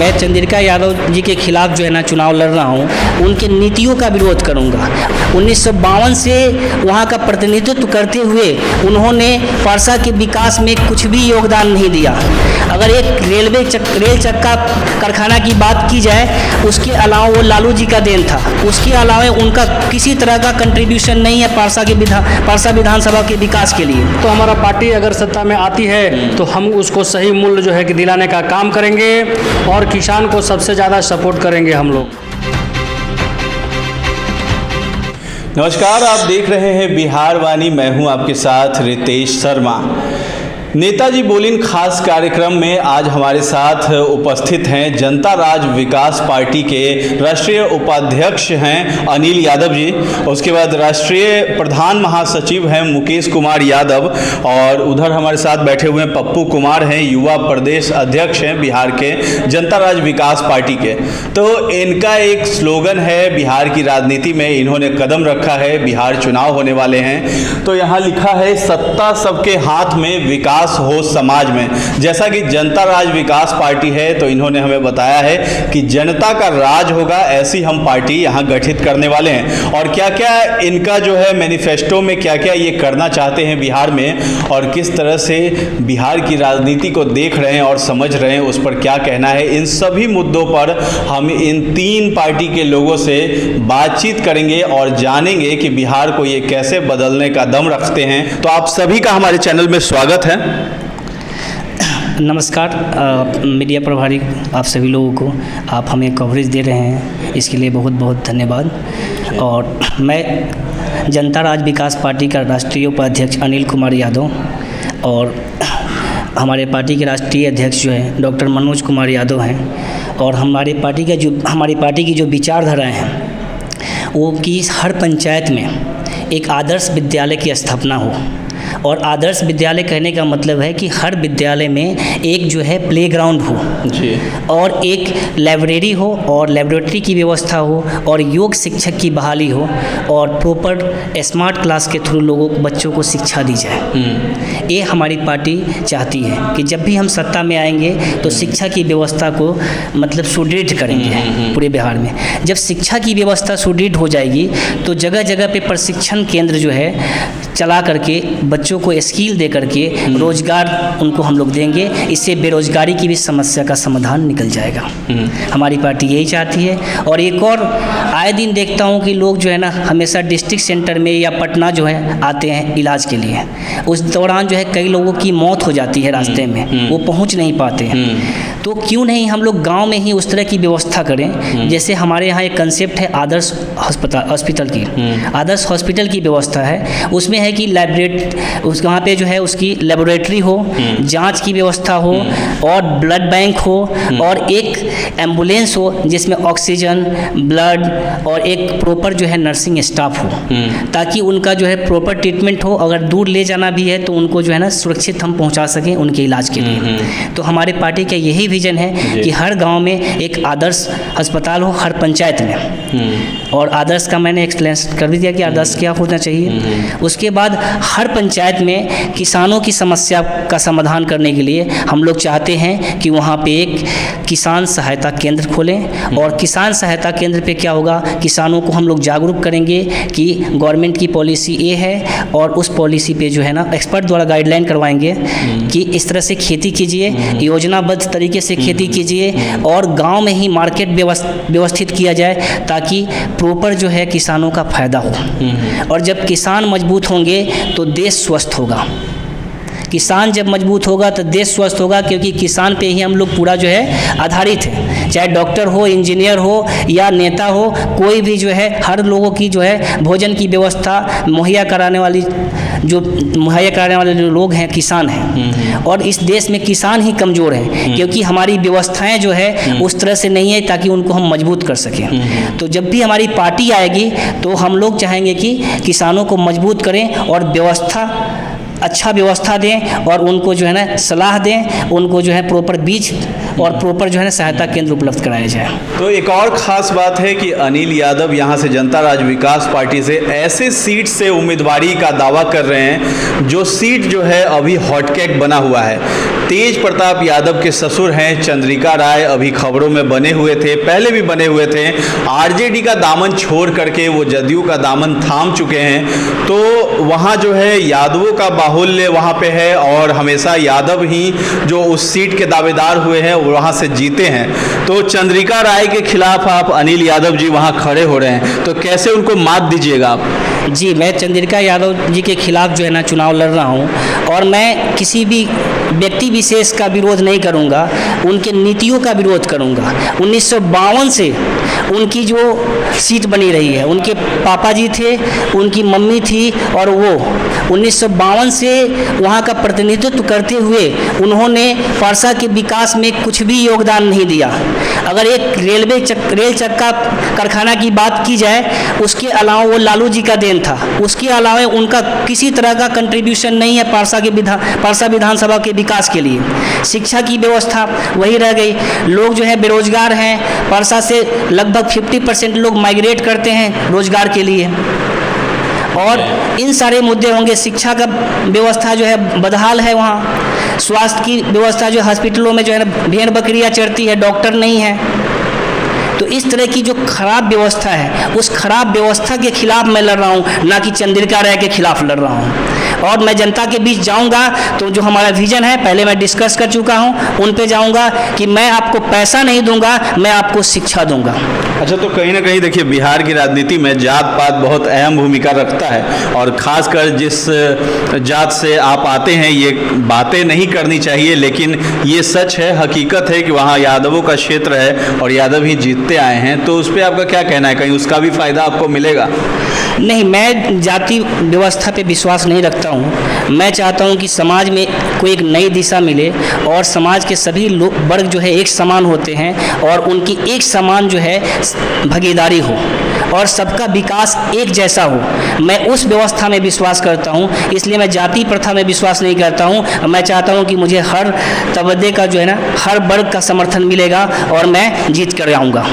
मैं चंद्रिका यादव जी के खिलाफ जो है ना चुनाव लड़ रहा हूँ, उनके नीतियों का विरोध करूँगा। 1952 से वहाँ का प्रतिनिधित्व करते हुए उन्होंने परसा के विकास में कुछ भी योगदान नहीं दिया। अगर एक रेल चक्का कारखाना की बात की जाए, उसके अलावा वो लालू जी का देन था, उसके अलावा उनका किसी तरह का कंट्रीब्यूशन नहीं है परसा विधानसभा के विकास के लिए। तो हमारा पार्टी अगर सत्ता में आती है तो हम उसको सही मूल्य जो है कि दिलाने का काम करेंगे और किसान को सबसे ज़्यादा सपोर्ट करेंगे हम लोग। नमस्कार, आप देख रहे हैं बिहार वाणी। मैं हूं आपके साथ रितेश शर्मा। नेताजी बोलिन खास कार्यक्रम में आज हमारे साथ उपस्थित हैं जनता राज विकास पार्टी के राष्ट्रीय उपाध्यक्ष हैं अनिल यादव जी, उसके बाद राष्ट्रीय प्रधान महासचिव हैं मुकेश कुमार यादव, और उधर हमारे साथ बैठे हुए पप्पू कुमार हैं, युवा प्रदेश अध्यक्ष हैं बिहार के जनता राज विकास पार्टी के। तो इनका एक स्लोगन है बिहार की राजनीति में, इन्होंने कदम रखा है, बिहार चुनाव होने वाले हैं तो यहाँ लिखा है सत्ता सबके हाथ में, विकास हो समाज में। जैसा कि जनता राज विकास पार्टी है तो इन्होंने हमें बताया है कि जनता का राज होगा, ऐसी हम पार्टी यहाँ गठित करने वाले हैं। और क्या क्या इनका जो है मैनिफेस्टो में क्या क्या ये करना चाहते हैं बिहार में, और किस तरह से बिहार की राजनीति को देख रहे हैं और समझ रहे हैं, उस पर क्या कहना है, इन सभी मुद्दों पर हम इन तीन पार्टी के लोगों से बातचीत करेंगे और जानेंगे कि बिहार को ये कैसे बदलने का दम रखते हैं। तो आप सभी का हमारे चैनल में स्वागत है। नमस्कार मीडिया प्रभारी आप सभी लोगों को, आप हमें कवरेज दे रहे हैं, इसके लिए बहुत बहुत धन्यवाद। और मैं जनता राज विकास पार्टी का राष्ट्रीय उपाध्यक्ष अनिल कुमार यादव, और हमारे पार्टी के राष्ट्रीय अध्यक्ष जो हैं डॉक्टर मनोज कुमार यादव हैं। और हमारी पार्टी की जो विचारधाराएँ हैं वो कि हर पंचायत में एक आदर्श विद्यालय की स्थापना हो। और आदर्श विद्यालय कहने का मतलब है कि हर विद्यालय में एक जो है प्लेग्राउंड हो जी, और एक लाइब्रेरी हो और लेबोरेटरी की व्यवस्था हो, और योग शिक्षक की बहाली हो, और प्रॉपर स्मार्ट क्लास के थ्रू बच्चों को शिक्षा दी जाए। ये हमारी पार्टी चाहती है कि जब भी हम सत्ता में आएंगे तो शिक्षा की व्यवस्था को मतलब सुदृढ़ करेंगे पूरे बिहार में। जब शिक्षा की व्यवस्था सुदृढ़ हो जाएगी तो जगह जगह पे प्रशिक्षण केंद्र जो है चला करके बच्चों को स्किल दे करके रोजगार उनको हम लोग देंगे। इससे बेरोजगारी की भी समस्या का समाधान निकल जाएगा। हमारी पार्टी यही चाहती है। और एक और आए दिन देखता हूँ कि लोग जो है ना हमेशा डिस्ट्रिक्ट सेंटर में या पटना जो है आते हैं इलाज के लिए, उस दौरान जो है कई लोगों की मौत हो जाती है रास्ते में, वो पहुँच नहीं पाते हैं। तो क्यों नहीं हम लोग गाँव में ही उस तरह की व्यवस्था करें। जैसे हमारे यहाँ एक कंसेप्ट है आदर्श हॉस्पिटल की, आदर्श हॉस्पिटल की व्यवस्था है। उसमें है कि वहाँ पे जो है उसकी लेबोरेटरी हो, जांच की व्यवस्था हो, और ब्लड बैंक हो, और एक एम्बुलेंस हो जिसमें ऑक्सीजन, ब्लड और एक प्रॉपर जो है नर्सिंग स्टाफ हो, ताकि उनका जो है प्रॉपर ट्रीटमेंट हो। अगर दूर ले जाना भी है तो उनको जो है ना सुरक्षित हम पहुँचा सकें उनके इलाज के लिए। तो हमारी पार्टी का यही विजन है कि हर गाँव में एक आदर्श अस्पताल हो हर पंचायत में। और आदर्श का मैंने एक्सप्लेन कर भी दिया कि आदर्श क्या होना चाहिए। उसके बाद हर पंचायत में किसानों की समस्या का समाधान करने के लिए हम लोग चाहते हैं कि वहाँ पे एक किसान सहायता केंद्र खोलें। और किसान सहायता केंद्र पे क्या होगा, किसानों को हम लोग जागरूक करेंगे कि गवर्नमेंट की पॉलिसी ये है, और उस पॉलिसी पे जो है ना एक्सपर्ट द्वारा गाइडलाइन करवाएंगे कि इस तरह से खेती कीजिए, योजनाबद्ध तरीके से खेती कीजिए, और गाँव में ही मार्केट व्यवस्थित किया जाए ताकि प्रॉपर जो है किसानों का फायदा हो। और जब किसान मजबूत होंगे तो देश स्वस्थ होगा। किसान जब मजबूत होगा तो देश स्वस्थ होगा, क्योंकि किसान पे ही हम लोग पूरा जो है आधारित है। चाहे डॉक्टर हो, इंजीनियर हो या नेता हो, कोई भी जो है हर लोगों की जो है भोजन की व्यवस्था मुहैया कराने वाले जो लोग हैं किसान हैं। और इस देश में किसान ही कमज़ोर हैं, क्योंकि हमारी व्यवस्थाएं जो है उस तरह से नहीं है ताकि उनको हम मजबूत कर सकें। तो जब भी हमारी पार्टी आएगी तो हम लोग चाहेंगे कि किसानों को मजबूत करें और अच्छा व्यवस्था दें, और उनको जो है ना सलाह दें, उनको जो है प्रॉपर बीज और प्रॉपर जो है ना सहायता केंद्र उपलब्ध कराया जाए। तो एक और ख़ास बात है कि अनिल यादव यहाँ से जनता राज्य विकास पार्टी से ऐसे सीट से उम्मीदवारी का दावा कर रहे हैं जो सीट जो है अभी हॉटकेक बना हुआ है। तेज प्रताप यादव के ससुर हैं चंद्रिका राय, अभी खबरों में बने हुए थे, पहले भी बने हुए थे। आरजेडी का दामन छोड़ करके वो जदयू का दामन थाम चुके हैं। तो वहाँ जो है यादवों का बाहुल्य वहाँ पे है और हमेशा यादव ही जो उस सीट के दावेदार हुए हैं वो वहाँ से जीते हैं। तो चंद्रिका राय के खिलाफ आप अनिल यादव जी वहाँ खड़े हो रहे हैं, तो कैसे उनको मात दीजिएगा आप? जी, मैं चंद्रिका यादव जी के खिलाफ जो है ना चुनाव लड़ रहा हूँ और मैं किसी भी व्यक्ति विशेष का विरोध नहीं करूँगा, उनके नीतियों का विरोध करूँगा। 1952 से उनकी जो सीट बनी रही है, उनके पापा जी थे, उनकी मम्मी थी और वो 1952 से वहाँ का प्रतिनिधित्व करते हुए उन्होंने परसा के विकास में कुछ भी योगदान नहीं दिया। अगर एक रेल चक्का कारखाना की बात की जाए, उसके अलावा वो लालू जी का देन था, उसके अलावा उनका किसी तरह का कंट्रीब्यूशन नहीं है परसा विधानसभा के विकास के लिए। शिक्षा की व्यवस्था वही रह गई, लोग जो है बेरोजगार हैं। परसा से लगभग 50% लोग माइग्रेट करते हैं रोजगार के लिए और इन सारे मुद्दे होंगे। शिक्षा का व्यवस्था जो है बदहाल है, वहाँ स्वास्थ्य की व्यवस्था जो हॉस्पिटलों में जो है ना भेड़ बकरियाँ चढ़ती है, डॉक्टर नहीं है। तो इस तरह की जो खराब व्यवस्था है, उस खराब व्यवस्था के खिलाफ मैं लड़ रहा हूँ, ना कि चंद्रिका राय के खिलाफ लड़ रहा हूँ। और मैं जनता के बीच जाऊंगा तो जो हमारा विजन है पहले मैं डिस्कस कर चुका हूँ, उन पे जाऊंगा कि मैं आपको पैसा नहीं दूंगा, मैं आपको शिक्षा दूंगा। अच्छा, तो कहीं ना कहीं देखिए बिहार की राजनीति में जात पात बहुत अहम भूमिका रखता है और ख़ासकर जिस जात से आप आते हैं ये बातें नहीं करनी चाहिए, लेकिन ये सच है, हकीकत है कि वहाँ यादवों का क्षेत्र है और यादव ही जीतते आए हैं। तो उस पर आपका क्या कहना है, कहीं उसका भी फ़ायदा आपको मिलेगा? नहीं, मैं जाति व्यवस्था पे विश्वास नहीं रखता हूँ। मैं चाहता हूँ कि समाज में कोई एक नई दिशा मिले और समाज के सभी लोग वर्ग जो है एक समान होते हैं और उनकी एक समान जो है भागीदारी हो और सबका विकास एक जैसा हो। मैं उस व्यवस्था में विश्वास करता हूँ, इसलिए मैं जाति प्रथा में विश्वास नहीं करता हूँ। मैं चाहता हूँ कि मुझे हर तबदे का जो है ना हर वर्ग का समर्थन मिलेगा और मैं जीत कर आऊँगा।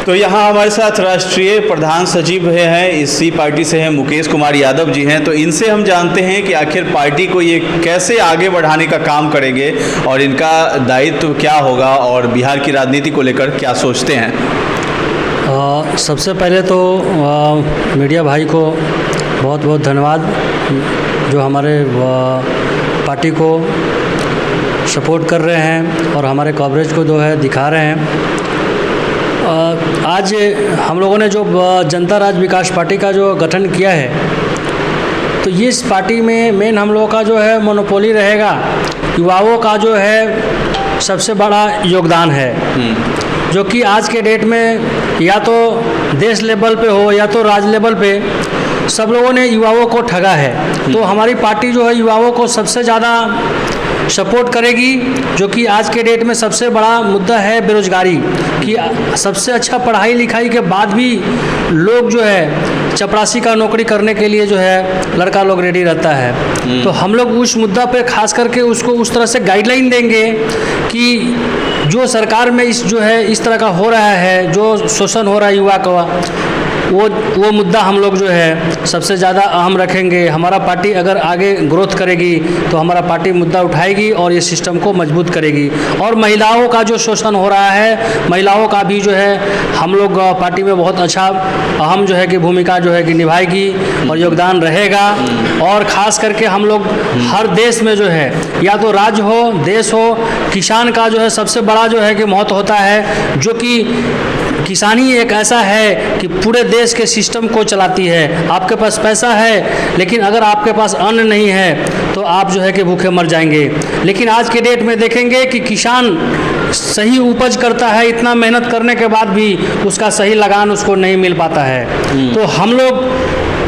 तो यहाँ हमारे साथ राष्ट्रीय प्रधान सचिव हैं, इसी पार्टी से हैं, मुकेश कुमार यादव जी हैं। तो इनसे हम जानते हैं कि आखिर पार्टी को ये कैसे आगे बढ़ाने का काम करेंगे और इनका दायित्व क्या होगा और बिहार की राजनीति को लेकर क्या सोचते हैं। सबसे पहले तो मीडिया भाई को बहुत बहुत धन्यवाद जो हमारे पार्टी को सपोर्ट कर रहे हैं और हमारे कवरेज को जो है दिखा रहे हैं। आज हम लोगों ने जो जनता राज्य विकास पार्टी का जो गठन किया है, तो ये इस पार्टी में मेन हम लोगों का जो है मोनोपोली रहेगा, युवाओं का जो है सबसे बड़ा योगदान है, जो कि आज के डेट में या तो देश लेवल पे हो या तो राज्य लेवल पे सब लोगों ने युवाओं को ठगा है। तो हमारी पार्टी जो है युवाओं को सबसे ज़्यादा सपोर्ट करेगी, जो कि आज के डेट में सबसे बड़ा मुद्दा है बेरोजगारी, कि सबसे अच्छा पढ़ाई लिखाई के बाद भी लोग जो है चपरासी का नौकरी करने के लिए जो है लड़का लोग रेडी रहता है। तो हम लोग उस मुद्दा पे खास करके उसको उस तरह से गाइडलाइन देंगे कि जो सरकार में इस तरह का हो रहा है, जो शोषण हो रहा है युवा का, वो मुद्दा हम लोग जो है सबसे ज़्यादा अहम रखेंगे। हमारा पार्टी अगर आगे ग्रोथ करेगी तो हमारा पार्टी मुद्दा उठाएगी और ये सिस्टम को मजबूत करेगी। और महिलाओं का जो शोषण हो रहा है, महिलाओं का भी जो है हम लोग पार्टी में बहुत अच्छा अहम जो है कि भूमिका जो है कि निभाएगी और योगदान रहेगा। और ख़ास करके हम लोग हर देश में जो है या तो राज्य हो देश हो, किसान का जो है सबसे बड़ा जो है कि महत्व होता है, जो कि किसान ही एक ऐसा है कि पूरे देश के सिस्टम को चलाती है। आपके पास पैसा है लेकिन अगर आपके पास अन्न नहीं है तो आप जो है कि भूखे मर जाएंगे। लेकिन आज के डेट में देखेंगे कि किसान सही उपज करता है, इतना मेहनत करने के बाद भी उसका सही लगान उसको नहीं मिल पाता है। तो हम लोग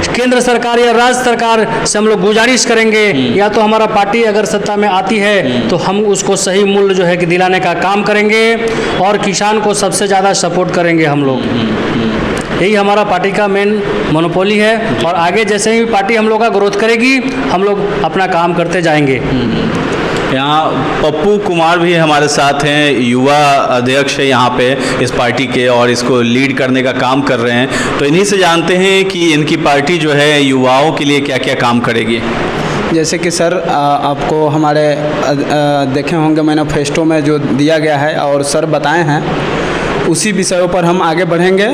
केंद्र सरकार या राज्य सरकार से हम लोग गुजारिश करेंगे, या तो हमारा पार्टी अगर सत्ता में आती है तो हम उसको सही मूल्य जो है कि दिलाने का काम करेंगे और किसान को सबसे ज़्यादा सपोर्ट करेंगे हम लोग। यही हमारा पार्टी का मेन मोनोपोली है और आगे जैसे ही पार्टी हम लोग का ग्रोथ करेगी हम लोग अपना काम करते जाएंगे। यहाँ पप्पू कुमार भी हमारे साथ हैं, युवा अध्यक्ष है यहाँ पे इस पार्टी के और इसको लीड करने का काम कर रहे हैं। तो इन्हीं से जानते हैं कि इनकी पार्टी जो है युवाओं के लिए क्या क्या काम करेगी। जैसे कि सर आपको हमारे देखे होंगे मैनिफेस्टो में जो दिया गया है और सर बताए हैं, उसी विषयों पर हम आगे बढ़ेंगे।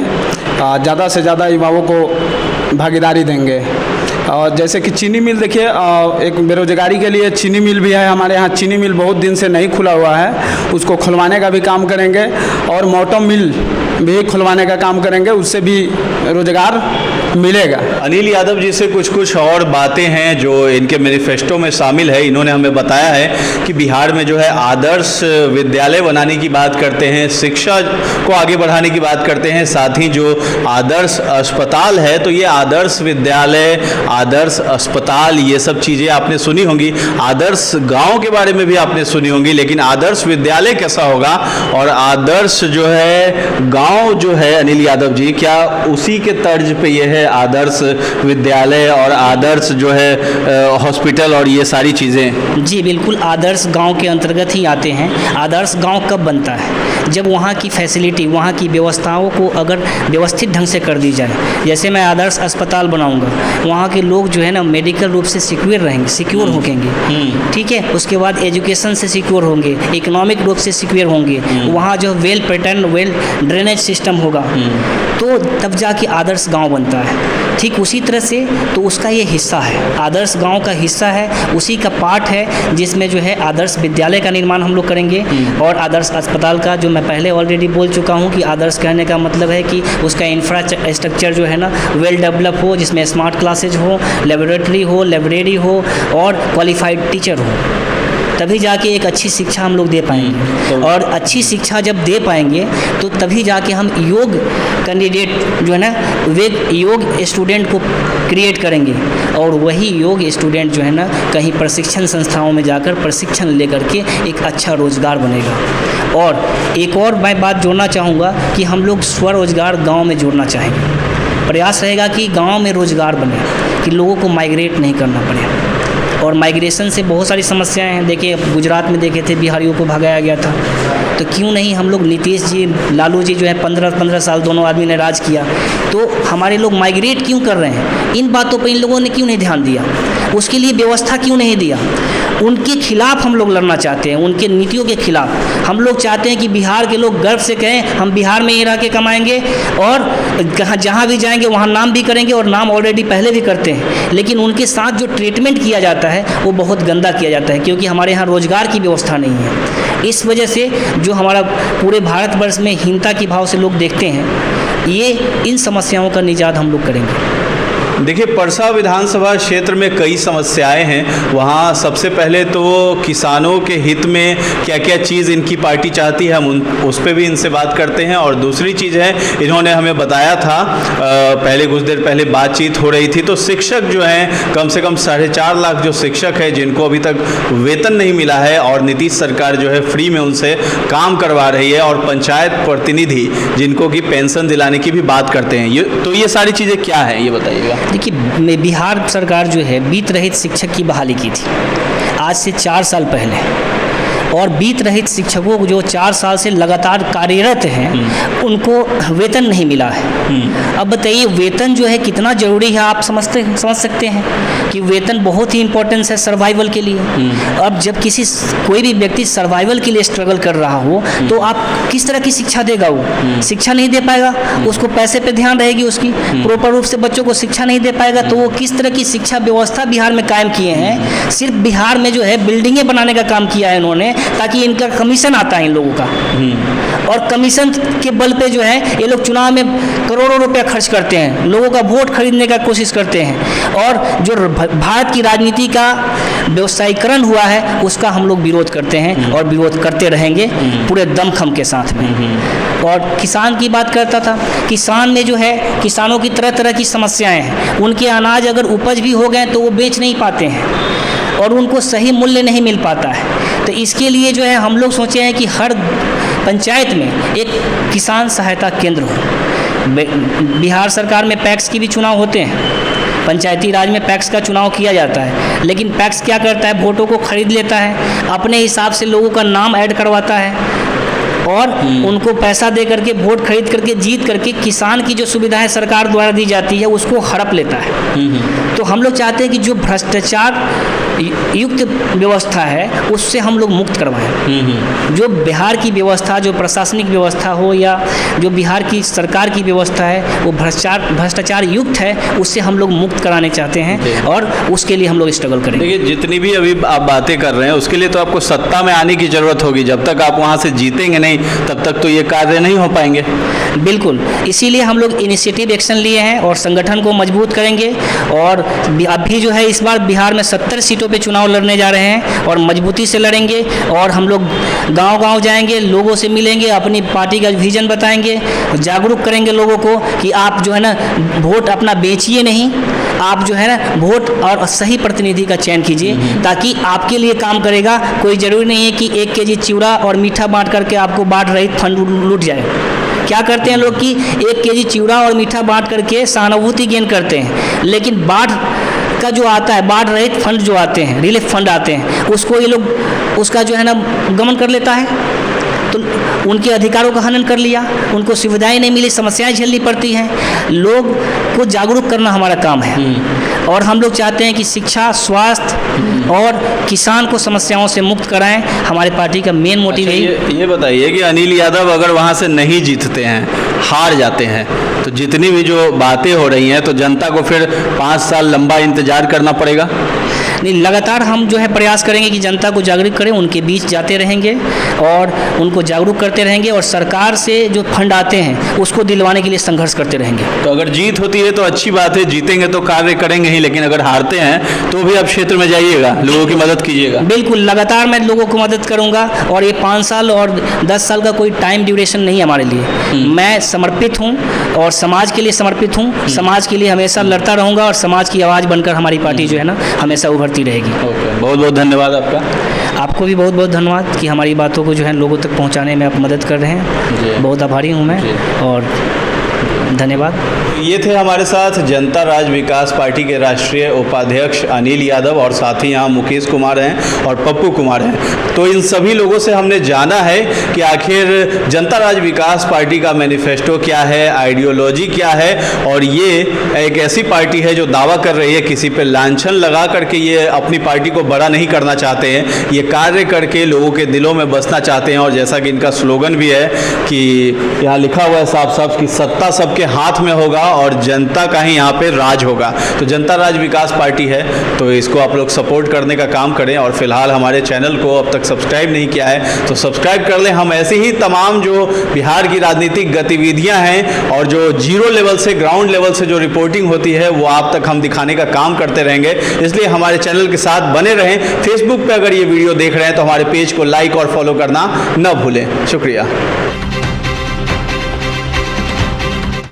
ज़्यादा से ज़्यादा युवाओं को भागीदारी देंगे। और जैसे कि चीनी मिल देखिए, एक बेरोजगारी के लिए चीनी मिल भी है हमारे यहाँ। चीनी मिल बहुत दिन से नहीं खुला हुआ है, उसको खुलवाने का भी काम करेंगे। और मोटो मिल भी खुलवाने का काम करेंगे, उससे भी रोजगार मिलेगा। अनिल यादव जी से कुछ और बातें हैं जो इनके मैनिफेस्टो में शामिल है। इन्होंने हमें बताया है कि बिहार में जो है आदर्श विद्यालय बनाने की बात करते हैं, शिक्षा को आगे बढ़ाने की बात करते हैं, साथ ही जो आदर्श अस्पताल है, तो ये आदर्श विद्यालय, आदर्श अस्पताल, ये सब चीज़ें आपने सुनी होंगी। आदर्श गांव के बारे में भी आपने सुनी होंगी, लेकिन आदर्श विद्यालय कैसा होगा और आदर्श जो है गांव जो है अनिल यादव जी, क्या उसी के तर्ज पे ये है आदर्श विद्यालय और आदर्श जो है हॉस्पिटल और ये सारी चीज़ें? जी बिल्कुल, आदर्श गांव के अंतर्गत ही आते हैं। आदर्श गांव कब बनता है? जब वहाँ की फैसिलिटी, वहाँ की व्यवस्थाओं को अगर व्यवस्थित ढंग से कर दी जाए। जैसे मैं आदर्श अस्पताल बनाऊंगा, वहाँ के लोग जो है ना मेडिकल रूप से सिक्योर रहेंगे, सिक्योर होंगे, ठीक है। उसके बाद एजुकेशन से सिक्योर होंगे, इकोनॉमिक रूप से सिक्योर होंगे। वहाँ जो well pattern, well drainage system होगा, तो तब जाके आदर्श गांव बनता है। ठीक उसी तरह से तो उसका ये हिस्सा है, आदर्श गांव का हिस्सा है, उसी का पार्ट है, जिसमें जो है आदर्श विद्यालय का निर्माण हम लोग करेंगे। और आदर्श अस्पताल का जो मैं पहले ऑलरेडी बोल चुका हूँ कि आदर्श कहने का मतलब है कि उसका इंफ्रास्ट्रक्चर जो है ना वेल डेवलप हो, जिसमें स्मार्ट क्लासेज हो, लेबोरेटरी हो, लाइब्रेरी हो और क्वालिफाइड टीचर हो, तभी जाके एक अच्छी शिक्षा हम लोग दे पाएंगे। और अच्छी शिक्षा जब दे पाएंगे तो तभी जाके हम योग कैंडिडेट जो है ना, वे योग स्टूडेंट को क्रिएट करेंगे। और वही योग स्टूडेंट जो है ना कहीं प्रशिक्षण संस्थाओं में जाकर प्रशिक्षण लेकर के एक अच्छा रोजगार बनेगा। और एक और मैं बात जोड़ना चाहूँगा कि हम लोग स्वरोजगार गाँव में जोड़ना चाहेंगे। प्रयास रहेगा कि गाँव में रोजगार बने, कि लोगों को माइग्रेट नहीं करना पड़े। और माइग्रेशन से बहुत सारी समस्याएं हैं। देखिए गुजरात में देखे थे बिहारियों को भगाया गया था, तो क्यों नहीं हम लोग, नीतीश जी, लालू जी जो है 15 साल दोनों आदमी ने राज किया, तो हमारे लोग माइग्रेट क्यों कर रहे हैं? इन बातों पर इन लोगों ने क्यों नहीं ध्यान दिया? उसके लिए व्यवस्था क्यों नहीं दिया? उनके खिलाफ हम लोग लड़ना चाहते हैं, उनके नीतियों के खिलाफ। हम लोग चाहते हैं कि बिहार के लोग गर्व से कहें हम बिहार में ही रह के कमाएंगे और जहाँ भी जाएंगे वहाँ नाम भी करेंगे, और नाम ऑलरेडी पहले भी करते हैं। लेकिन उनके साथ जो ट्रीटमेंट किया जाता है वो बहुत गंदा किया जाता है, क्योंकि हमारे यहाँ रोजगार की व्यवस्था नहीं है। इस वजह से जो हमारा पूरे भारतवर्ष में हीनता की भाव से लोग देखते हैं, ये इन समस्याओं का निजात हम लोग करेंगे। देखिए परसा विधानसभा क्षेत्र में कई समस्याएं हैं। वहाँ सबसे पहले तो किसानों के हित में क्या क्या चीज़ इनकी पार्टी चाहती है, हम उस पर भी इनसे बात करते हैं। और दूसरी चीज़ है, इन्होंने हमें बताया था पहले कुछ देर पहले बातचीत हो रही थी, तो शिक्षक जो हैं कम से कम 4.5 लाख जो शिक्षक हैं जिनको अभी तक वेतन नहीं मिला है, और नीतीश सरकार जो है फ्री में उनसे काम करवा रही है। और पंचायत प्रतिनिधि जिनको कि पेंशन दिलाने की भी बात करते हैं। ये सारी चीज़ें क्या है ये बताइएगा। देखिए बिहार सरकार जो है बीत रहित शिक्षक की बहाली की थी आज से 4 साल पहले, और बीत रहित शिक्षकों को जो 4 साल से लगातार कार्यरत हैं उनको वेतन नहीं मिला है। अब बताइए वेतन जो है कितना ज़रूरी है, आप समझ सकते हैं कि वेतन बहुत ही इम्पोर्टेंस है सर्वाइवल के लिए। अब जब कोई भी व्यक्ति सर्वाइवल के लिए स्ट्रगल कर रहा हो तो आप किस तरह की शिक्षा देगा? वो शिक्षा नहीं दे पाएगा, उसको पैसे पे ध्यान रहेगी उसकी, प्रॉपर रूप से बच्चों को शिक्षा नहीं दे पाएगा, तो वो किस तरह की शिक्षा व्यवस्था बिहार में कायम किए हैं। सिर्फ बिहार में जो है बिल्डिंगें बनाने का काम किया है इन्होंने, ताकि इनका कमीशन आता है इन लोगों का, और कमीशन के बल पे जो है ये लोग चुनाव में करोड़ों रुपया खर्च करते हैं, लोगों का वोट खरीदने का कोशिश करते हैं। और जो भारत की राजनीति का व्यवसायीकरण हुआ है उसका हम लोग विरोध करते हैं और विरोध करते रहेंगे पूरे दमखम के साथ में। और किसान की बात करता था, किसान में जो है किसानों की तरह तरह की समस्याएं हैं। उनके अनाज अगर उपज भी हो गए तो वो बेच नहीं पाते हैं और उनको सही मूल्य नहीं मिल पाता है। तो इसके लिए जो है हम लोग सोचे हैं कि हर पंचायत में एक किसान सहायता केंद्र हो। बिहार सरकार में पैक्स की भी चुनाव होते हैं, पंचायती राज में पैक्स का चुनाव किया जाता है, लेकिन पैक्स क्या करता है, वोटों को खरीद लेता है, अपने हिसाब से लोगों का नाम ऐड करवाता है और उनको पैसा दे करके वोट खरीद करके जीत करके किसान की जो सुविधाएं सरकार द्वारा दी जाती है उसको हड़प लेता है। तो हम लोग चाहते हैं कि जो भ्रष्टाचार युक्त व्यवस्था है उससे हम लोग मुक्त करवाएं। जो बिहार की व्यवस्था, जो प्रशासनिक व्यवस्था हो या जो बिहार की सरकार की व्यवस्था है वो भ्रष्टाचार युक्त है, उससे हम लोग मुक्त कराने चाहते हैं और उसके लिए हम लोग स्ट्रगल करेंगे। देखिए, जितनी भी अभी आप बातें कर रहे हैं उसके लिए तो आपको सत्ता में आने की ज़रूरत होगी। जब तक आप वहाँ से जीतेंगे नहीं तब तक तो ये कार्य नहीं हो पाएंगे। बिल्कुल, इसीलिए हम लोग इनिशिएटिव एक्शन लिए हैं और संगठन को मजबूत करेंगे। और अभी जो है इस बार बिहार में 70 सीटों पे चुनाव लड़ने जा रहे हैं और मजबूती से लड़ेंगे। और हम लोग गांव-गांव जाएंगे, लोगों से मिलेंगे, अपनी पार्टी का विजन बताएंगे, जागरूक करेंगे लोगों को कि आप जो है ना वोट अपना बेचिए नहीं, आप जो है ना वोट और सही प्रतिनिधि का चयन कीजिए ताकि आपके लिए काम करेगा। कोई ज़रूरी नहीं है कि 1 केजी चिवड़ा और मीठा बांट करके आपको बाढ़ रहित फंड लूट जाए। क्या करते हैं लोग कि 1 केजी चिवड़ा और मीठा बांट करके सहानुभूति गेन करते हैं, लेकिन बाढ़ का जो आता है, बाढ़ रहित फंड जो आते हैं, रिलीफ फंड आते हैं, उसको ये लोग उसका जो है ना गमन कर लेता है। तो उनके अधिकारों का हनन कर लिया, उनको सुविधाएं नहीं मिली, समस्याएं झेलनी पड़ती हैं। लोग को जागरूक करना हमारा काम है और हम लोग चाहते हैं कि शिक्षा, स्वास्थ्य और किसान को समस्याओं से मुक्त कराएं। हमारी पार्टी का मेन मोटिव ये बताइए कि अनिल यादव अगर वहाँ से नहीं जीतते हैं, हार जाते हैं, तो जितनी भी जो बातें हो रही हैं तो जनता को फिर 5 साल लंबा इंतजार करना पड़ेगा? नहीं, लगातार हम जो है प्रयास करेंगे कि जनता को जागरूक करें, उनके बीच जाते रहेंगे और उनको जागरूक करते रहेंगे और सरकार से जो फंड आते हैं उसको दिलवाने के लिए संघर्ष करते रहेंगे। तो अगर जीत होती है तो अच्छी बात है, जीतेंगे तो कार्य करेंगे ही, लेकिन अगर हारते हैं तो भी आप क्षेत्र में जाइएगा, लोगों की मदद कीजिएगा। बिल्कुल, लगातार मैं लोगों को मदद करूंगा और ये 5 साल और 10 साल का कोई टाइम ड्यूरेशन नहीं है हमारे लिए। मैं समर्पित हूँ और समाज के लिए समर्पित हूँ, समाज के लिए हमेशा लड़ता रहूँगा और समाज की आवाज़ बनकर हमारी पार्टी जो है ना हमेशा उभरती रहेगी। ओके, बहुत बहुत धन्यवाद आपका। आपको भी बहुत बहुत धन्यवाद कि हमारी बातों को जो है लोगों तक पहुंचाने में आप मदद कर रहे हैं। बहुत आभारी हूं मैं और धन्यवाद। ये थे हमारे साथ जनता राज विकास पार्टी के राष्ट्रीय उपाध्यक्ष अनिल यादव और साथ ही यहाँ मुकेश कुमार हैं और पप्पू कुमार हैं। तो इन सभी लोगों से हमने जाना है कि आखिर जनता राज विकास पार्टी का मैनिफेस्टो क्या है, आइडियोलॉजी क्या है और ये एक ऐसी पार्टी है जो दावा कर रही है, किसी पे लांछन लगा करके ये अपनी पार्टी को बड़ा नहीं करना चाहते हैं, ये कार्य करके लोगों के दिलों में बसना चाहते हैं। और जैसा कि इनका स्लोगन भी है कि यहाँ लिखा हुआ है साफ साफ कि सत्ता सबके हाथ में होगा और जनता का ही यहाँ पे राज होगा। तो जनता राज विकास पार्टी है, तो इसको आप लोग सपोर्ट करने का काम करें। और फिलहाल हमारे चैनल को अब तक सब्सक्राइब नहीं किया है तो सब्सक्राइब कर लें। हम ऐसे ही तमाम जो बिहार की राजनीतिक गतिविधियां हैं और जो जीरो लेवल से, ग्राउंड लेवल से जो रिपोर्टिंग होती है वो आप तक हम दिखाने का काम करते रहेंगे। इसलिए हमारे चैनल के साथ बने रहें। फेसबुक पर अगर ये वीडियो देख रहे हैं तो हमारे पेज को लाइक और फॉलो करना न भूलें। शुक्रिया।